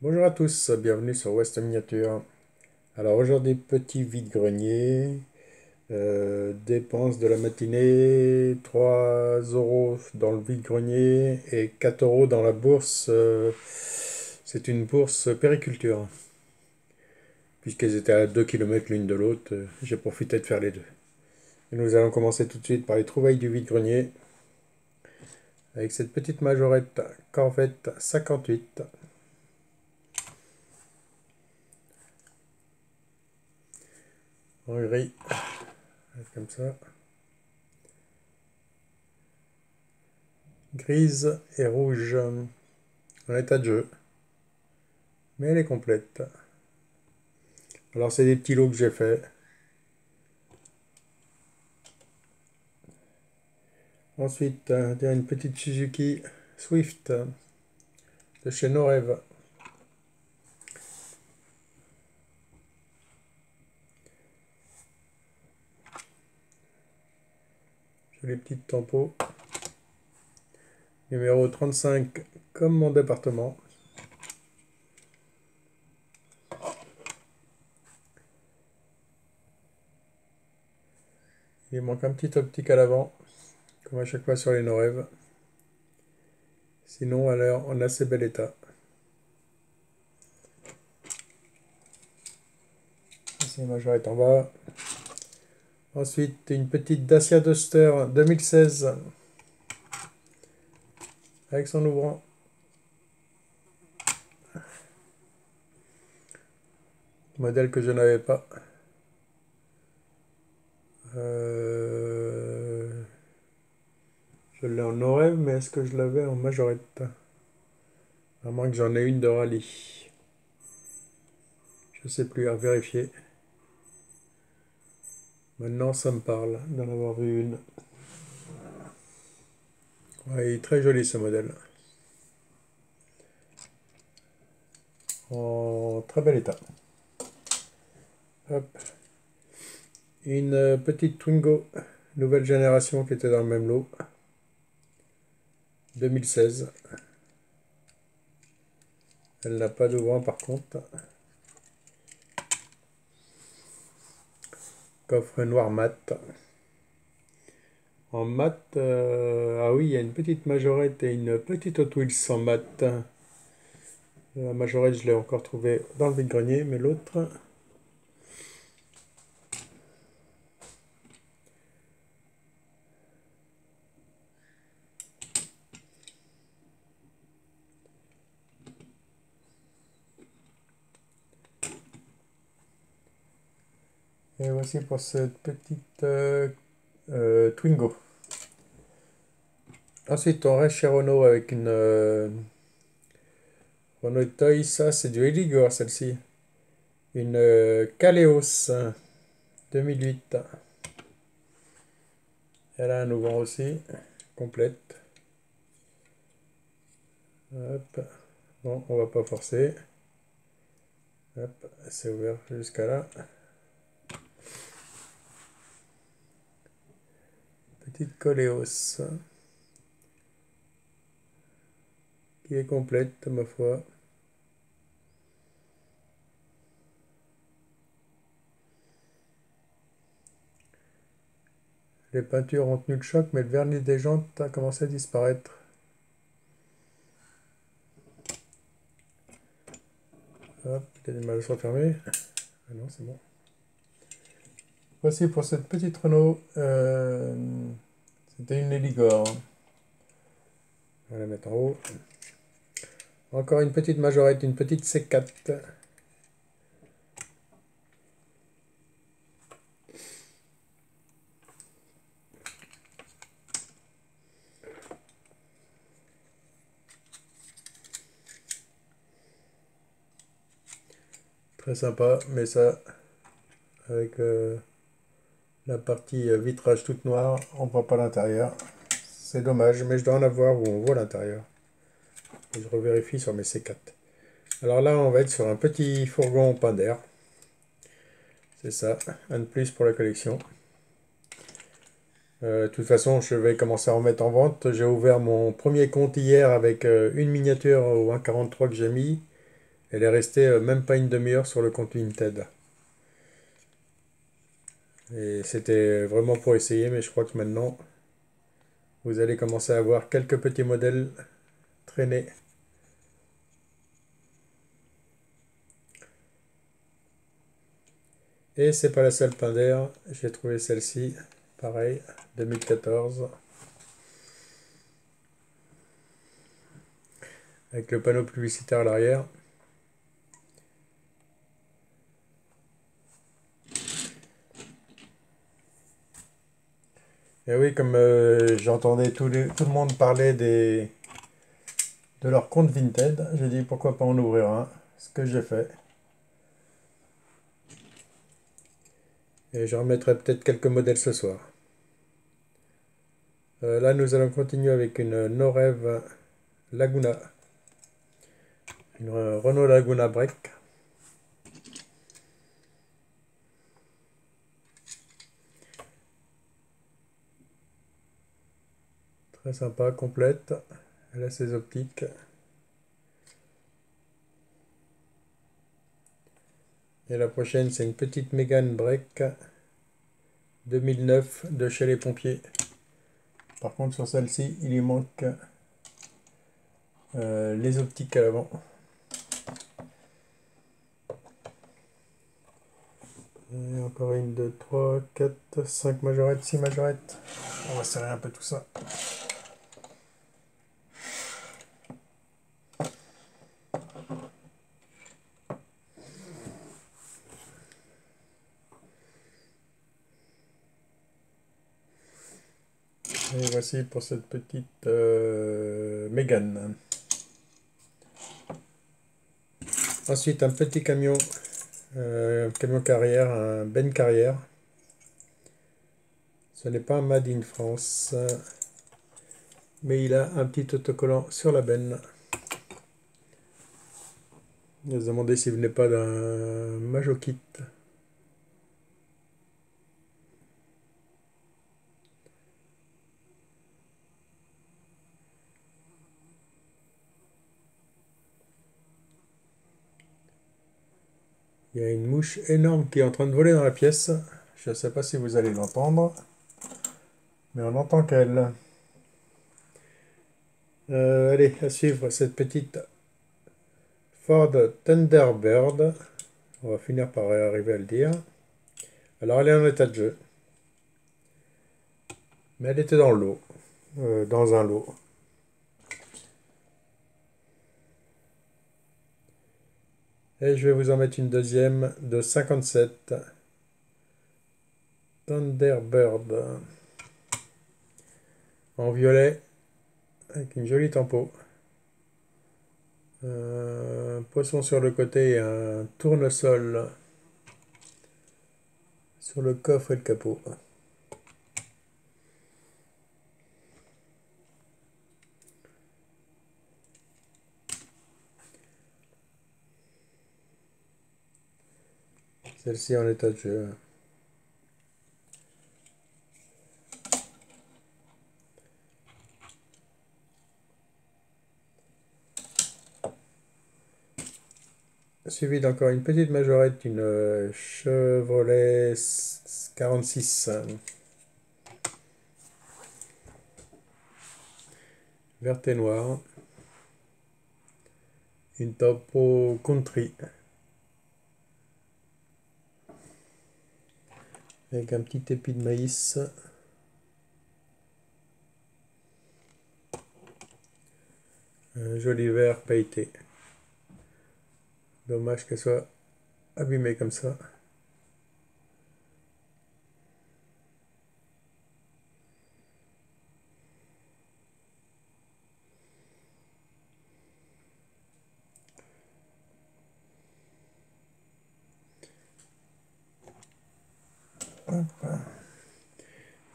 Bonjour à tous, bienvenue sur West Miniature. Alors aujourd'hui, petit vide-grenier, dépenses de la matinée, 3 euros dans le vide-grenier et 4 euros dans la bourse. C'est une bourse périculture. Puisqu'elles étaient à 2 km l'une de l'autre, j'ai profité de faire les deux. Et nous allons commencer tout de suite par les trouvailles du vide-grenier avec cette petite majorette Corvette 58. En gris, comme ça. Grise et rouge en état de jeu, mais elle est complète. Alors c'est des petits lots que j'ai fait. Ensuite, une petite Suzuki Swift de chez Norev. J'ai les petites tampons. Numéro 35 comme mon département. Il manque un petit optique à l'avant, comme à chaque fois sur les Norev. Sinon, elle est en assez bel état. Ici, la majorette en bas. Ensuite, une petite Dacia Duster 2016 avec son ouvrant. Modèle que je n'avais pas. Je l'ai en Norev, mais est-ce que je l'avais en majorette? À moins que j'en ai une de rallye. Je sais plus, à vérifier. Maintenant, ça me parle d'en avoir vu une. Ouais, il est très joli ce modèle. En très bel état. Hop. Une petite Twingo, nouvelle génération qui était dans le même lot. 2016. Elle n'a pas d'ouvrant par contre. Coffre noir mat. En mat, ah oui, il y a une petite majorette et une petite Hot Wheels en mat. La majorette, je l'ai encore trouvée dans le vide-grenier, mais l'autre, et voici pour cette petite Twingo. Ensuite, on reste chez Renault avec une Renault Toy. Ça, c'est du Eligor, celle-ci. Une Kaleos 2008. Elle a un ouvrant aussi, complète. Hop. Bon, on va pas forcer. Hop, c'est ouvert jusqu'à là. Petite Coléos qui est complète, ma foi. Les peintures ont tenu le choc, mais le vernis des jantes a commencé à disparaître. Hop, il y a du mal à se refermer. Ah non, c'est bon. Voici pour cette petite Renault. C'était une Eligor. On va la mettre en haut. Encore une petite majorette, une petite C4. Très sympa, mais ça, avec la partie vitrage toute noire, on ne voit pas l'intérieur. C'est dommage, mais je dois en avoir où on voit l'intérieur. Je revérifie sur mes C4. Alors là, on va être sur un petit fourgon pain d'air. C'est ça, un de plus pour la collection. De toute façon, je vais commencer à en mettre en vente. J'ai ouvert mon premier compte hier avec une miniature au 1,43 que j'ai mis Elle est restée même pas une demi-heure sur le compte Vinted. Et c'était vraiment pour essayer, mais je crois que maintenant, vous allez commencer à voir quelques petits modèles traîner. Et c'est pas la seule Pinder, j'ai trouvé celle-ci, pareil, 2014, avec le panneau publicitaire à l'arrière. Et oui, comme j'entendais tout le monde parler de leur compte Vinted, j'ai dit pourquoi pas en ouvrir un, ce que j'ai fait. Et je remettrai peut-être quelques modèles ce soir. Là, nous allons continuer avec une Norev Laguna, une Renault Laguna Break. Très sympa, complète. Elle a ses optiques. Et la prochaine, c'est une petite Mégane Break 2009 de chez les pompiers. Par contre, sur celle-ci, il lui manque les optiques à l'avant. Et encore une, 2, 3, 4, 5 majorettes, 6 majorettes. On va serrer un peu tout ça. Et voici pour cette petite Mégane. Ensuite, un petit camion, camion carrière, un Ben Carrière. Ce n'est pas un Made in France, mais il a un petit autocollant sur la benne. Je me demandais s'il venait pas d'un Majokit. Il y a une mouche énorme qui est en train de voler dans la pièce. Je ne sais pas si vous allez l'entendre, mais on entend qu'elle. Allez, à suivre cette petite Ford Thunderbird. On va finir par arriver à le dire. Alors elle est en état de jeu. Mais elle était dans l'eau. Dans un lot. Et je vais vous en mettre une deuxième de 57. Thunderbird. En violet. Avec une jolie tempo. Un poisson sur le côté et un tournesol sur le coffre et le capot. Celle-ci en état de jeu. Suivi d'encore une petite majorette, une Chevrolet 46 verte et noire. Une Tempo Country avec un petit épi de maïs. Un joli vert pailleté. Dommage qu'elle soit abîmée comme ça.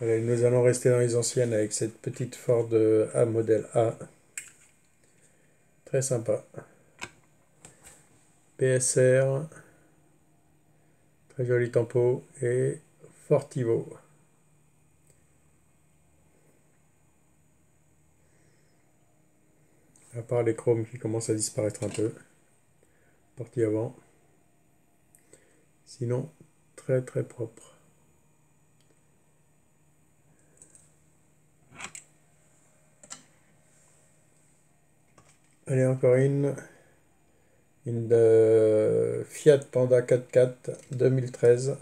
Allez, nous allons rester dans les anciennes avec cette petite Ford A modèle A. Très sympa. PSR. Très joli tempo. Et Fortivo. À part les chromes qui commencent à disparaître un peu. partie avant. Sinon, très très propre. Allez, encore une de Fiat Panda 4x4 2013.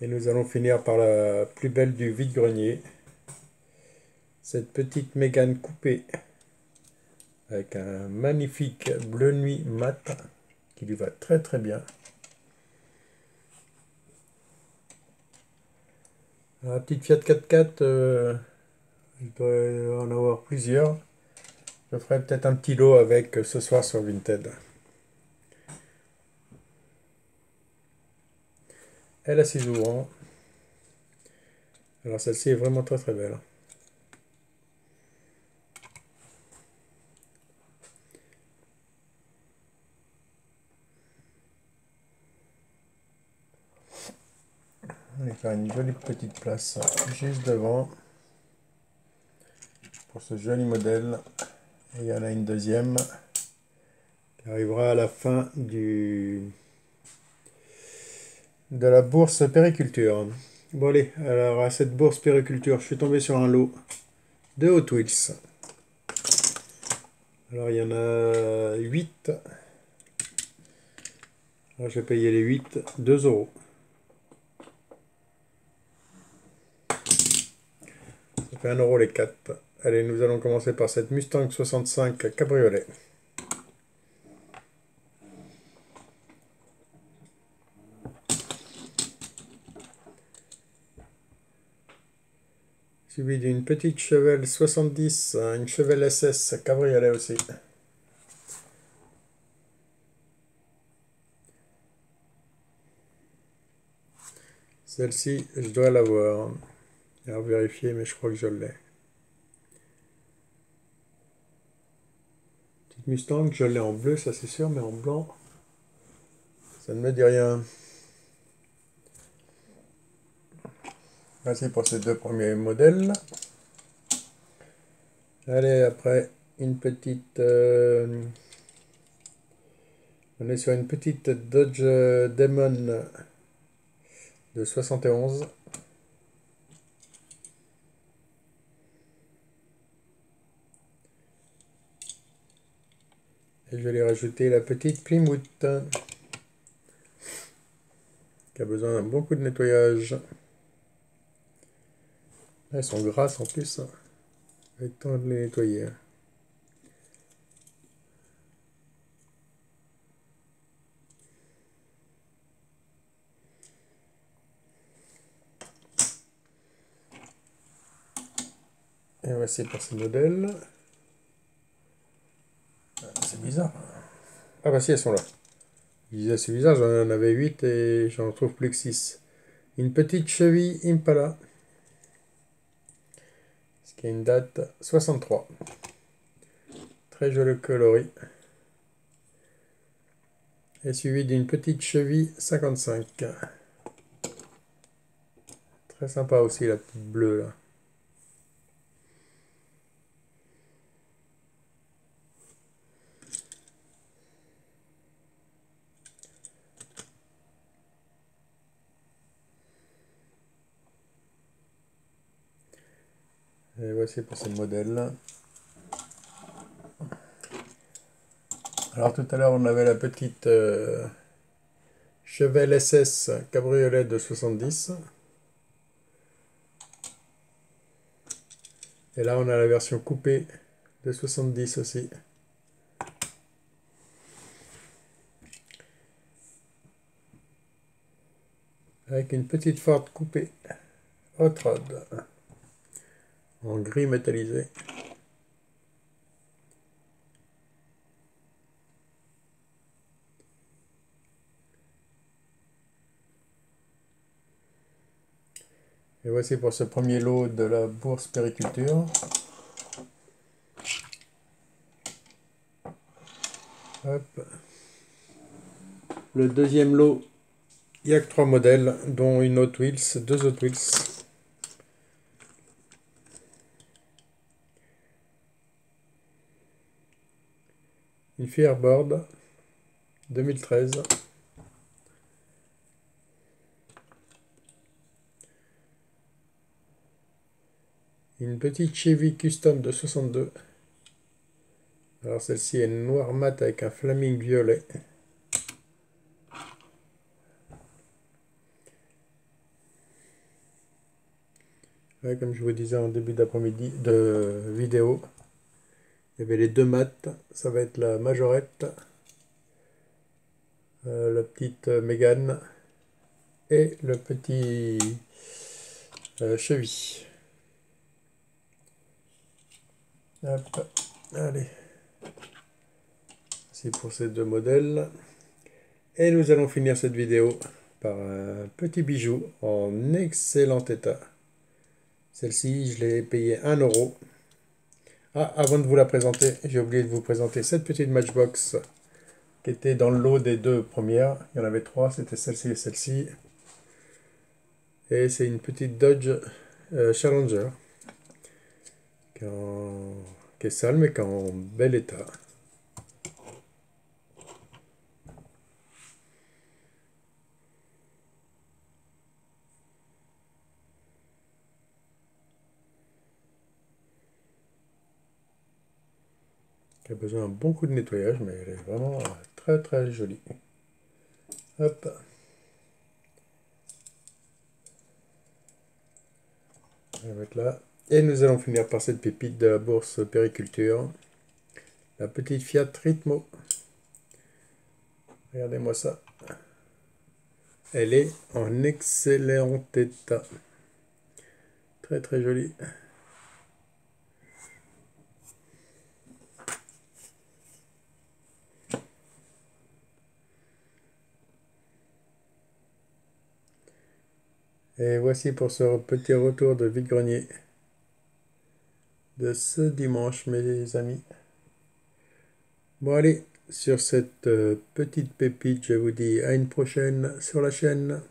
Et nous allons finir par la plus belle du vide-grenier. Cette petite Mégane coupée avec un magnifique bleu nuit mat qui lui va très très bien. La petite Fiat 4x4, je dois en avoir plusieurs. Je ferai peut-être un petit lot avec ce soir sur Vinted. Elle a 6 ouvrants. Alors celle-ci est vraiment très très belle. On va faire une jolie petite place juste devant pour ce joli modèle. Et il y en a une deuxième qui arrivera à la fin de la bourse périculture. Bon allez, alors à cette bourse périculture, je suis tombé sur un lot de Hot Wheels. Alors il y en a 8. Alors, je vais payer les 8, 2 euros. Ça fait 1 euro les 4. Allez, nous allons commencer par cette Mustang 65 cabriolet. Suivi d'une petite Chevelle 70, une Chevelle SS cabriolet aussi. Celle-ci, je dois l'avoir. Alors vérifier, mais je crois que je l'ai. Petite Mustang, je l'ai en bleu, ça c'est sûr, mais en blanc, ça ne me dit rien. Merci pour ces 2 premiers modèles. Allez, après, une petite... on est sur une petite Dodge Demon de 71. Et je vais lui rajouter la petite Plymouth qui a besoin d'un bon coup de nettoyage. Elles sont grasses en plus, avec le temps de les nettoyer. Et voici pour ce modèle. C'est bizarre. Ah bah si, elles sont là. Je disais c'est bizarre, j'en avais 8 et j'en trouve plus que 6. Une petite Chevy Impala, ce qui a une date 63. Très joli coloris. Et suivi d'une petite Chevy 55. Très sympa aussi la petite bleue là. Et voici pour ce modèle. Alors tout à l'heure on avait la petite Chevelle SS cabriolet de 70. Et là on a la version coupée de 70 aussi. Avec une petite Ford coupée Hot Rod en gris métallisé. Et voici pour ce premier lot de la bourse périculture. Hop. Le deuxième lot Il n'y a que 3 modèles, dont une Hot Wheels, 2 Hot Wheels. Une Fireboard 2013. Une petite Chevy Custom de 62. Alors celle-ci est noire mat avec un flaming violet. Ouais, comme je vous disais en début d'après-midi de vidéo, il y avait les deux mattes. Ça va être la Majorette, la petite Mégane et le petit Chevy. Hop, allez. C'est pour ces deux modèles. Et nous allons finir cette vidéo par un petit bijou en excellent état. Celle-ci, je l'ai payée 1 euro. Ah, avant de vous la présenter, j'ai oublié de vous présenter cette petite Matchbox qui était dans le lot des deux premières. Il y en avait 3, c'était celle-ci et celle-ci. Et c'est une petite Dodge Challenger qui est sale mais qui est en bel état. Qui a besoin d'un bon coup de nettoyage, mais elle est vraiment très très jolie. Hop. On va mettre là. Et nous allons finir par cette pépite de la bourse Périculture. La petite Fiat Ritmo. Regardez-moi ça. Elle est en excellent état. Très très jolie. Et voici pour ce petit retour de vide-grenier de ce dimanche, mes amis. Bon allez, sur cette petite pépite, je vous dis à une prochaine sur la chaîne.